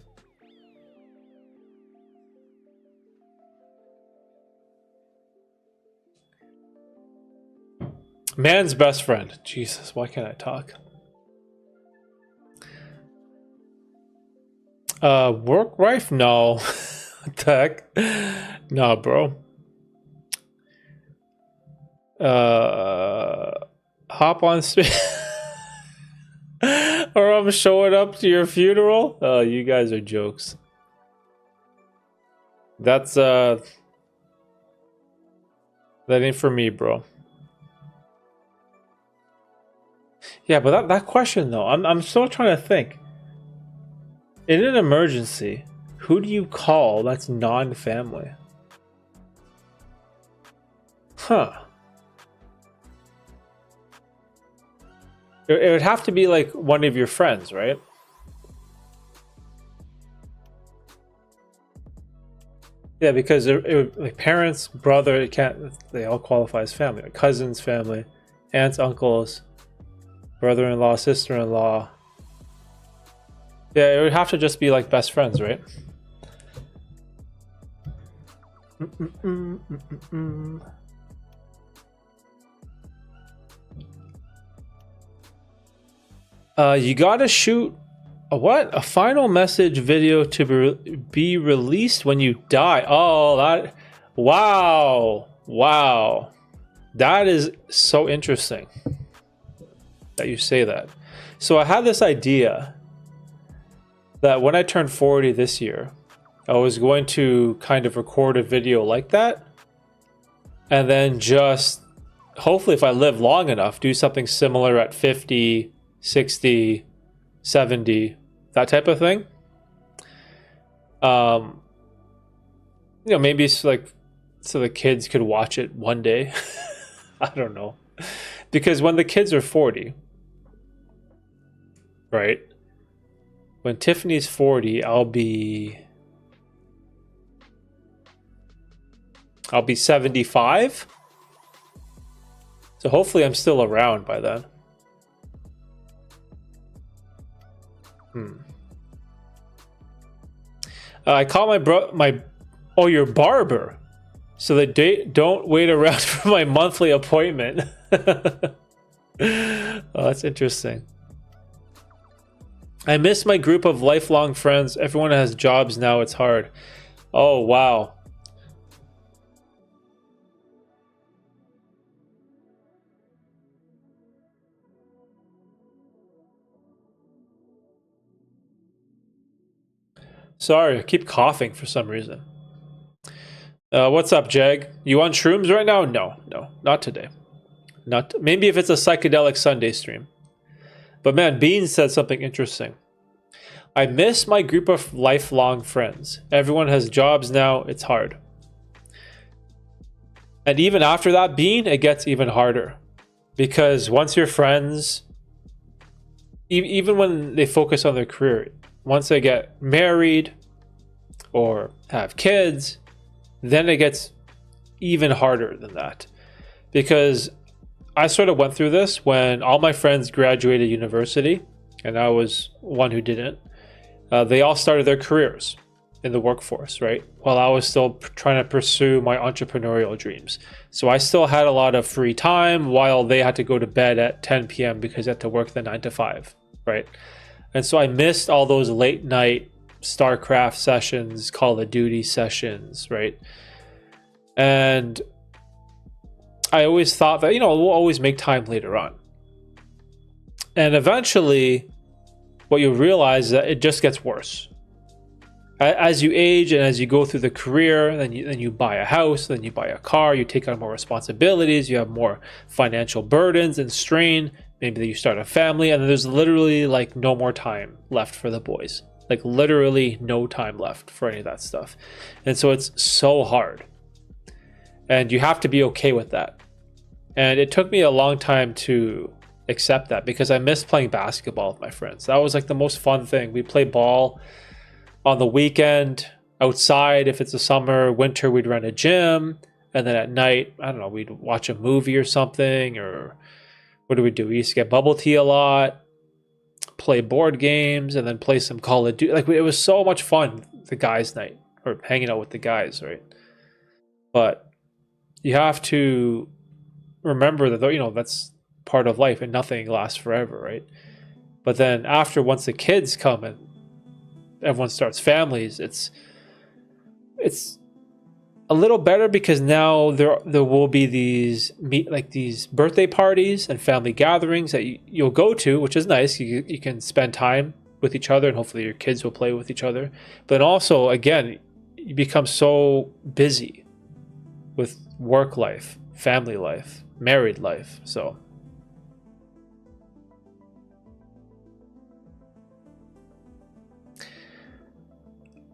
Man's best friend. Jesus, why can't I talk? Work wife? No. What the heck? No, bro. Hop on space. Or I'm showing up to your funeral? Oh, you guys are jokes. That's that ain't for me, bro. Yeah, but that question though, I'm still trying to think. In an emergency, who do you call that's non-family? Huh. It would have to be like one of your friends, right? Yeah, because like parents, brother, it can't. They all qualify as family. Like cousins, family, aunts, uncles, brother-in-law, sister-in-law. Yeah, it would have to just be like best friends, right? You gotta shoot a final message video to be released when you die. Oh, wow, that is so interesting that you say that. So I had this idea that when I turned 40 this year, I was going to kind of record a video like that, and then just hopefully, if I live long enough, do something similar at 50, 60, 70, that type of thing. Maybe it's like so the kids could watch it one day. I don't know. Because when the kids are 40, right? When Tiffany's 40, I'll be 75. So hopefully I'm still around by then. I call your barber, so that don't wait around for my monthly appointment. Oh, that's interesting. I miss my group of lifelong friends. Everyone has jobs now. It's hard. Oh, wow. Sorry, I keep coughing for some reason. What's up, Jag? You on shrooms right now? No, not today. Maybe if it's a psychedelic Sunday stream. But man, Bean said something interesting. I miss my group of lifelong friends. Everyone has jobs now. It's hard. And even after that, Bean, it gets even harder. Because once your friends, even when they focus on their career, once they get married or have kids, then it gets even harder than that. Because I sort of went through this when all my friends graduated university, and I was one who didn't. They all started their careers. in the workforce, right? While I was still trying to pursue my entrepreneurial dreams. So I still had a lot of free time while they had to go to bed at 10 p.m. because they had to work the 9 to 5, right? And so I missed all those late night StarCraft sessions, Call of Duty sessions, right? And I always thought that, we'll always make time later on. And eventually, what you realize is that it just gets worse. As you age and as you go through the career, then you buy a house, then you buy a car, you take on more responsibilities, you have more financial burdens and strain, maybe you start a family, and there's literally like no more time left for the boys. Like literally no time left for any of that stuff. And so it's so hard. And you have to be okay with that. And it took me a long time to accept that because I missed playing basketball with my friends. That was like the most fun thing. We play ball on the weekend, outside. If it's a summer, winter, we'd rent a gym. And then at night, I don't know, we'd watch a movie or something. Or what do? We used to get bubble tea a lot, play board games, and then play some Call of Duty. Like, it was so much fun, the guys' night, or hanging out with the guys, right? But you have to remember that, that's part of life and nothing lasts forever, right? But then once the kids come and everyone starts families, it's a little better because now there will be these birthday parties and family gatherings that you'll go to, which is nice. You can spend time with each other and hopefully your kids will play with each other. But also, again, you become so busy with work life, family life, married life. So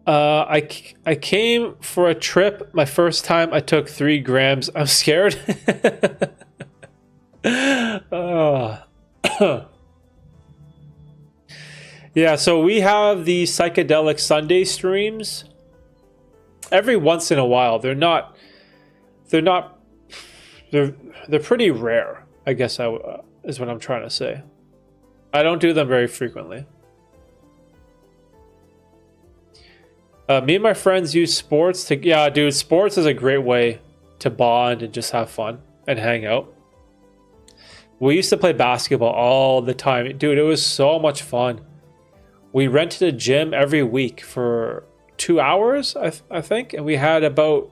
I came for a trip. My first time I took 3 grams. I'm scared. Yeah, so we have the psychedelic Sunday streams every once in a while. They're pretty rare, I guess is what I'm trying to say. I don't do them very frequently. Me and my friends use sports to... Yeah, dude, sports is a great way to bond and just have fun and hang out. We used to play basketball all the time. Dude, it was so much fun. We rented a gym every week for 2 hours, I think. And we had about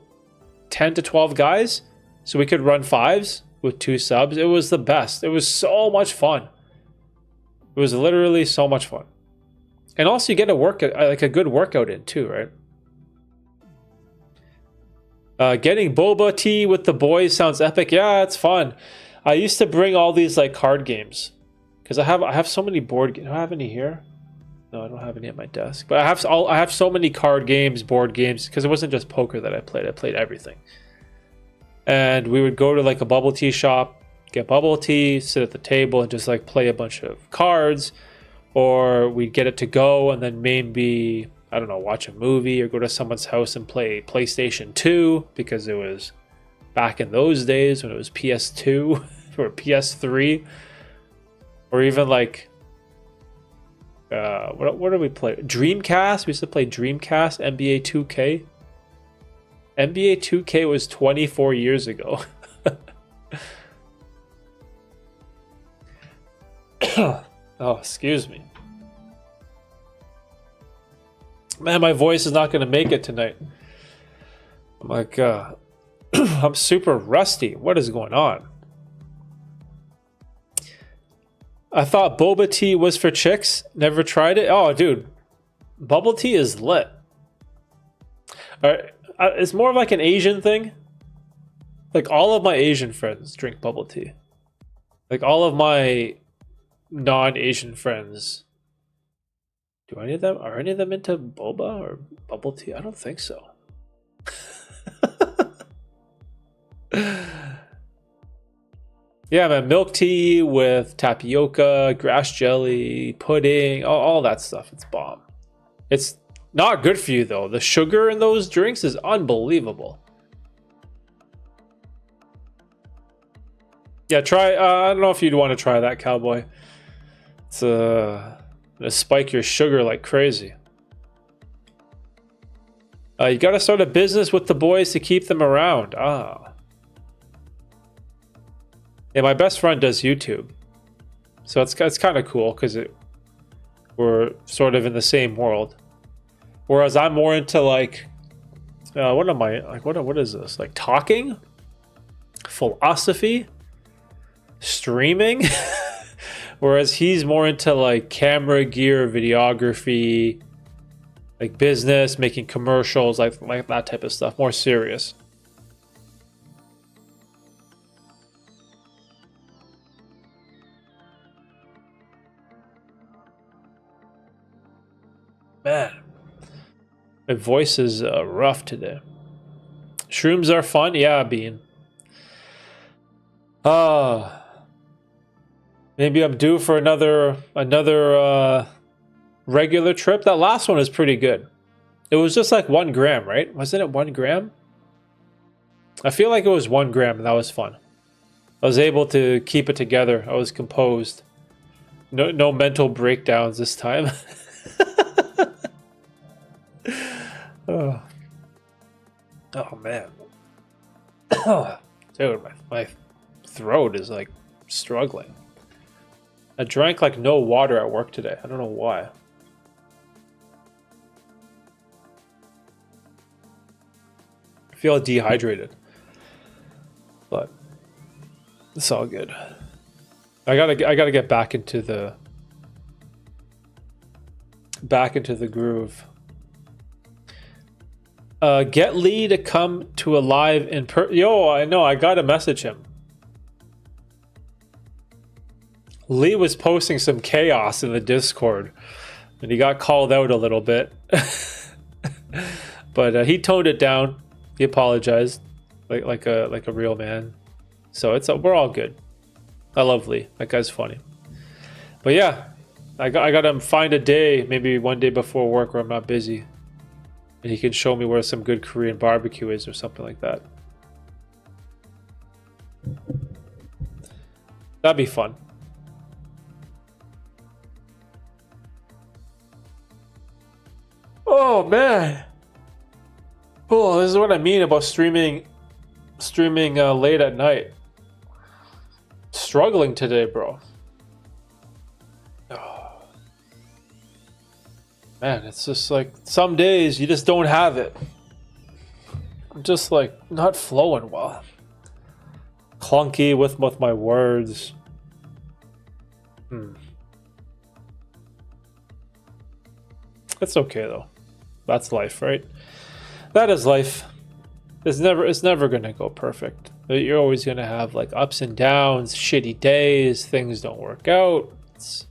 10 to 12 guys. So we could run 5s with 2 subs. It was the best. It was so much fun. It was literally so much fun. And also you get a good workout in too, right? Getting boba tea with the boys sounds epic. Yeah, it's fun. I used to bring all these like card games because I have so many board games. Do I have any here? No, I don't have any at my desk. But I have so many card games, board games, because it wasn't just poker that I played. I played everything. And we would go to like a bubble tea shop, get bubble tea, sit at the table, and just like play a bunch of cards. Or we'd get it to go and then maybe, I don't know, watch a movie or go to someone's house and play PlayStation 2 because it was back in those days when it was PS2 or PS3. Or even like, what did we play? Dreamcast? We used to play Dreamcast, NBA 2K. NBA 2K was 24 years ago. Oh, excuse me. Man, my voice is not going to make it tonight. I'm like, I'm super rusty. What is going on? I thought boba tea was for chicks. Never tried it. Oh, dude. Bubble tea is lit. It's more of like an Asian thing. Like all of my Asian friends drink bubble tea. Like all of my non-Asian friends. Are any of them into boba or bubble tea? I don't think so. Yeah, man, milk tea with tapioca, grass jelly, pudding, all that stuff. It's bomb. It's not good for you though. The sugar in those drinks is unbelievable. Yeah, try. I don't know if you'd want to try that, cowboy. It's gonna spike your sugar like crazy. You got to start a business with the boys to keep them around. Ah. Yeah, my best friend does YouTube. So it's kind of cool because we're sort of in the same world. Whereas I'm more into like, what am I, like, what is this? Like talking? Philosophy? Streaming? Whereas he's more into like camera gear, videography, like business, making commercials, like that type of stuff. More serious. Man, my voice is rough today. Shrooms are fun, yeah, Bean. Maybe I'm due for another regular trip. That last one is pretty good. It was just like 1 gram, right? Wasn't it 1 gram? I feel like it was 1 gram, and that was fun. I was able to keep it together. I was composed. No mental breakdowns this time. Oh man. Dude, my throat is like struggling. I drank like no water at work today. I don't know why. I feel dehydrated. But it's all good. I gotta get back into the groove. Get Lee to come to a live in Yo, I know, I gotta message him. Lee was posting some chaos in the Discord, and he got called out a little bit. But he toned it down. He apologized, like a real man. So we're all good. I love Lee. That guy's funny. But yeah, I got to find a day, maybe one day before work where I'm not busy, and he can show me where some good Korean barbecue is or something like that. That'd be fun. Oh man. Oh, this is what I mean about streaming late at night. Struggling today, bro. Oh. Man, it's just like some days you just don't have it. I'm just like not flowing well. Clunky with my words. It's okay though. That's life, right? That is life. It's never gonna go perfect. You're always gonna have like ups and downs, shitty days, things don't work out. It's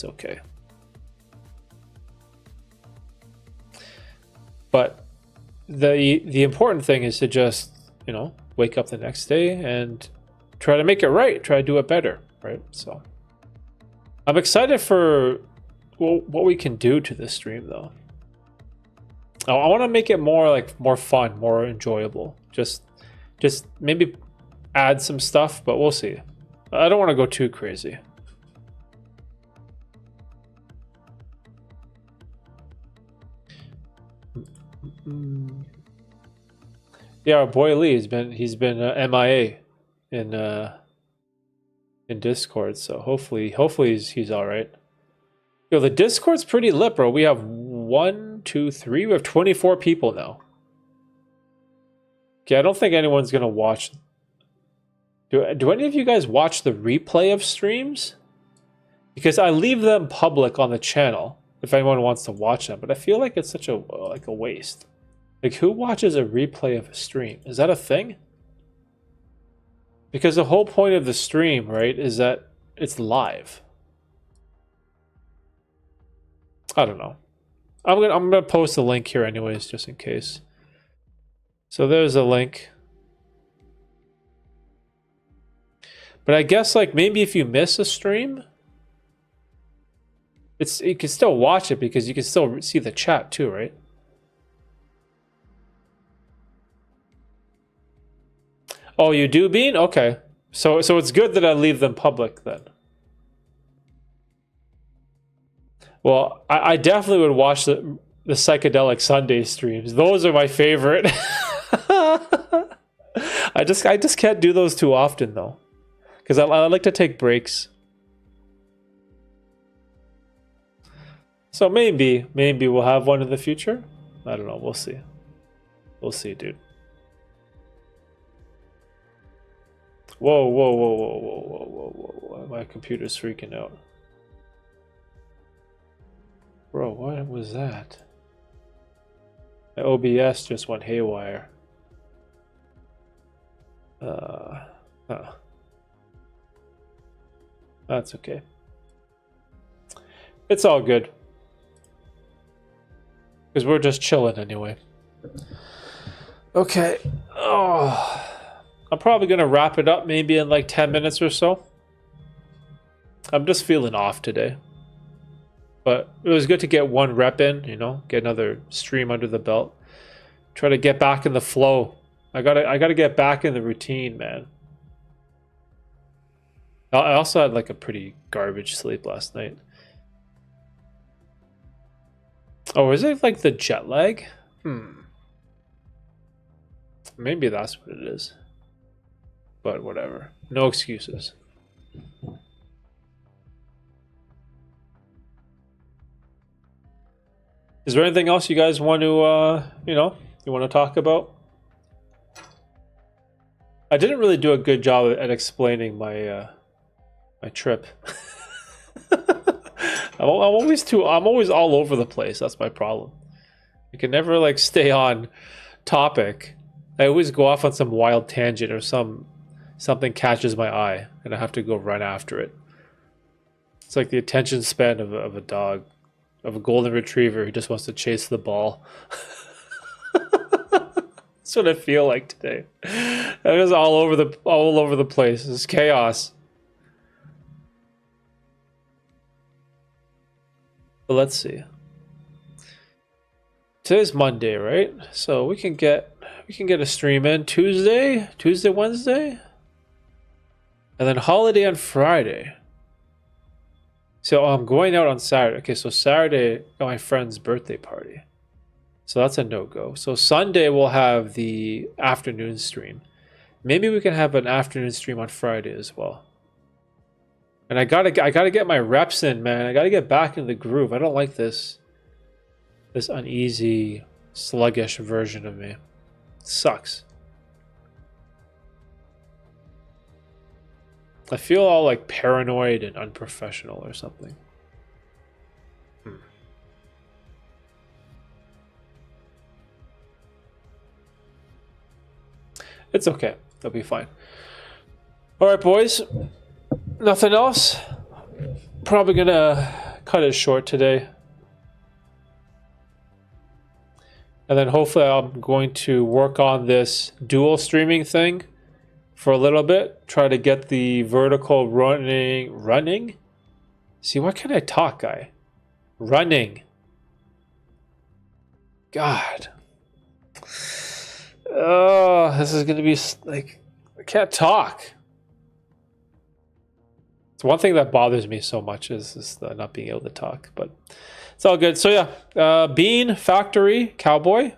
okay. But the important thing is to just, wake up the next day and try to make it right, try to do it better, right? So I'm excited for what we can do to this stream though. I want to make it more fun, more enjoyable. Just maybe add some stuff, but we'll see. I don't want to go too crazy. Yeah, our boy Lee he's been MIA in Discord, so hopefully he's all right. Yo, the Discord's pretty lit, bro. We have 1, 2, 3. We have 24 people now. Okay, I don't think anyone's gonna watch. Do any of you guys watch the replay of streams? Because I leave them public on the channel if anyone wants to watch them, but I feel like it's such a waste. Like, who watches a replay of a stream? Is that a thing? Because the whole point of the stream, right, is that it's live. I don't know. I'm gonna post a link here anyways, just in case. So there's a link. But I guess like maybe if you miss a stream, you can still watch it because you can still see the chat too, right? Oh, you do, Bean? Okay. So it's good that I leave them public then. Well, I definitely would watch the psychedelic Sunday streams. Those are my favorite. I just can't do those too often though, because I like to take breaks. So maybe we'll have one in the future. I don't know. We'll see. We'll see, dude. Whoa, whoa, whoa, whoa, whoa, whoa, whoa, whoa, whoa. My computer's freaking out. Bro, what was that? My OBS just went haywire. That's okay. It's all good. Because we're just chilling anyway. Okay. Oh, I'm probably going to wrap it up maybe in like 10 minutes or so. I'm just feeling off today. But it was good to get one rep in, you know, get another stream under the belt. Try to get back in the flow. I gotta get back in the routine, man. I also had like a pretty garbage sleep last night. Oh, is it like the jet lag? Maybe that's what it is. But whatever. No excuses. Is there anything else you guys want to, you want to talk about? I didn't really do a good job at explaining my my trip. I'm always all over the place. That's my problem. I can never like stay on topic. I always go off on some wild tangent or something catches my eye and I have to go run after it. It's like the attention span of a dog, of a golden retriever who just wants to chase the ball. That's what I feel like today. I'm just all over the place. It's chaos. But let's see. Today's Monday, right? So we can get a stream in Tuesday, Wednesday, and then holiday on Friday. So I'm going out on Saturday. Okay, so Saturday, my friend's birthday party. So that's a no-go. So Sunday we'll have the afternoon stream. Maybe we can have an afternoon stream on Friday as well. And I gotta get my reps in, man. I gotta get back in the groove. I don't like this uneasy, sluggish version of me. It sucks. I feel all like paranoid and unprofessional or something. It's okay. It'll be fine. All right, boys. Nothing else? Probably gonna cut it short today. And then hopefully I'm going to work on this dual streaming thing for a little bit. Try to get the vertical running? See, why can't I talk, guy? Running. God. Oh, this is gonna be like, I can't talk. It's one thing that bothers me so much is not being able to talk, but it's all good. So yeah, Bean Factory Cowboy,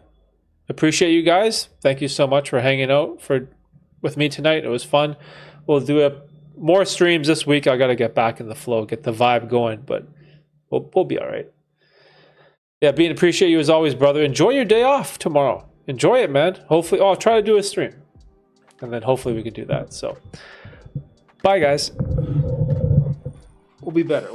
appreciate you guys. Thank you so much for hanging out with me tonight. It was fun. We'll do more streams this week. I got to get back in the flow, get the vibe going, but we'll be all right. Yeah, Bean, appreciate you as always, brother. Enjoy your day off tomorrow. Enjoy it, man. Hopefully, I'll try to do a stream, and then hopefully we can do that. So, bye, guys. We'll be better.